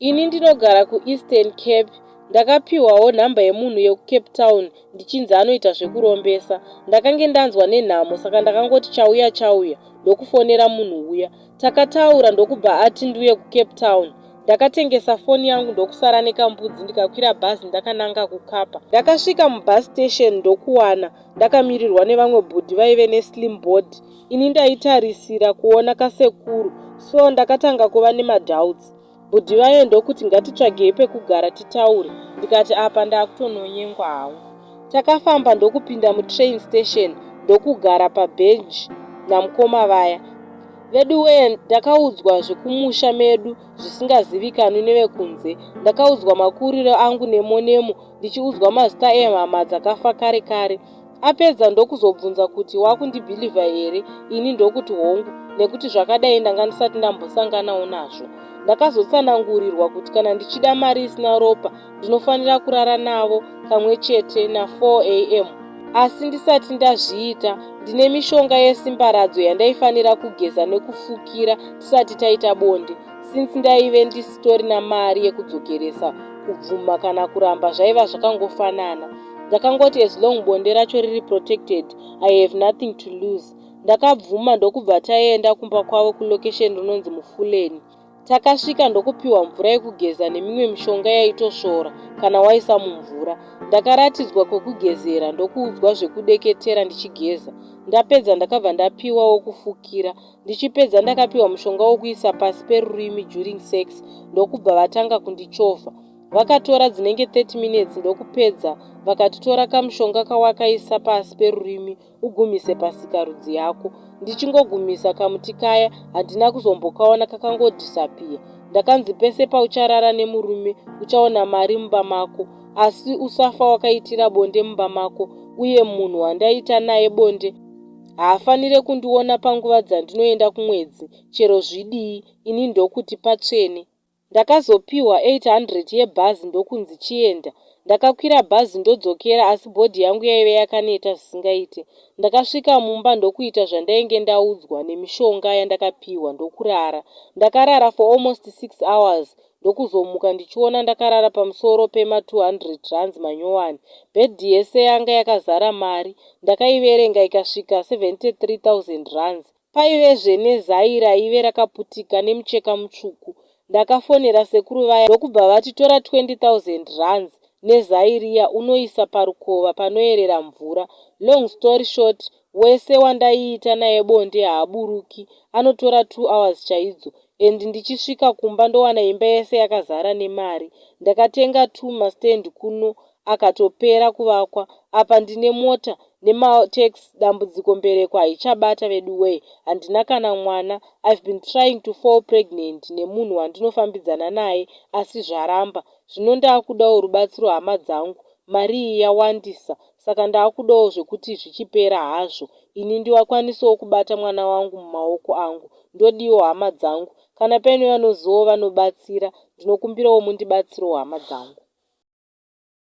Ini ndinogara kuEastern Cape. Ndakapiwawo nhamba yemunhu yekuCape Town ndichinzi anoita zvekurombesa. Ndakange ndanzwa nenhamo saka ndakangoti chauya ndokufonera munhu uya. Takataura ndokubva ati ndiuye kuCape Town. Ndakatengesa foni yangu ndokusara nekambudzi ndikakwira bhazi ndakananga kuKapa. Ndakasvika mubus station ndokuwana ndakamirirwa nevamwe bhodhi vaive neslim board. Ini ndaitarisira kuona kasekuru, so ndakatanga kuva nemadouts. Bhodhi vayo ndokuti ngatitsvagei pekugara titaure. Ndikati apa ndakutononyengwa hangu. Takafamba ndokupinda mutrain station ndokugara pabench namukoma vaya. Vedu weye ndakaudzwa zvekumusha medu zvisingazivikanwi nevekunze. Ndakaudzwa makuriro angu nemonemo ndichiudzwa mazita emhama dzakafa kare kare. Apedza ndokuzobvunza kuti wakundibhilivha here. Ini ndokuti hongu, nekuti zvakadai ndanga ndisati ndambosanganawo nazvo. Ndakazotsanangurirwa kuti kana ndichida mari isina ropa ndinofanira kurara navo kamwe chete na4 am. Asi ndisati ndazviita, ndine mishonga yesimbaradzo yandaifanira kugeza nekufukira tisati taita bonde. Since ndaive ndisitorina mari yekudzogeresa kubvuma kana kuramba zvaiva zvakangofanana. Ndakangoti as long bonde racho riri protected, I have nothing to lose. Ndakabvuma ndokubva taenda kumba kwavo kulocation rinonzi Mufuleni. Takasvika ndokupiwa mvura yekugeza nemimwe mishonga yaitosvora kana waisa mumvura. Ndakaratidzwa kwekugezera ndokuudzwa zvekudeketera ndichigeza. Ndapedza ndakabva ndapiwa wokufukira. Ndichipedza ndakapiwa mushonga wokuisa pasi perurimi during sex ndokubva vatanga kundichofa. Vakatora dzinenge 30 minutes ndokupedza vakatitora kamushonga kawakaisa pasi perurimi ugumise pasikarudzi yako. Ndichingogumisa kamuti kaya handina kuzombokaona kakangodhisapiya. Ndakanzi pese paucharara nemurume uchaona mari mumba mako, asi usafa wakaitira bonde mumba mako, uye munhu wandaita naye bonde haafanire kundiona panguva dzandinoenda kumwedzi, chero zvidii. Ini ndokuti patsvene. Ndakazopiwa 800 yebhazi ndokunzi chienda. Ndakakwira bhazi ndodzokera, asi bhodhi yangu yaive yakaneta zvisingaite. Ndakasvika mumba ndokuita zvandainge ndaudzwa nemishonga yandakapiwa ndokurara. Ndakarara for almost 6 hours ndokuzomuka ndichiona ndakarara pamusoro pema200 rands manyowani. Bhedhi yese yanga yakazara mari. Ndakaiverenga ikasvika 73,000 rands. Paivezve nezai raive rakaputika nemucheka mutsvuku. Ndakafonera sekuru vaya ndokubva vatitora 20,000 rands nezai riya unoisa parukova panoerera mvura. Long story short, wese wandaiita naye bonde haaburuki, anotora 2 hours chaidzo. And ndichisvika kumba ndowana imba yese yakazara nemari. Ndakatenga 2 mastand kuno akatopera kuvakwa. Apa ndine mota nemataxi. Dambudziko mbereko haichabata vedu way. Handina kana mwana. I've been trying to fall pregnant nemunhu wandinofambidzana naye asi zvaramba. Zvino ndaakudawo rubatsiro hama dzangu. Mari iyi yawandisa, saka ndaakudawo zvekuti zvichipera hazvo ini ndiwakwanisawo kubata mwana wangu mumaoko angu. Ndodiwo hama dzangu. Kana paine vanoziva vanobatsira, ndinokumbirawo mundibatsirewo hama dzangu.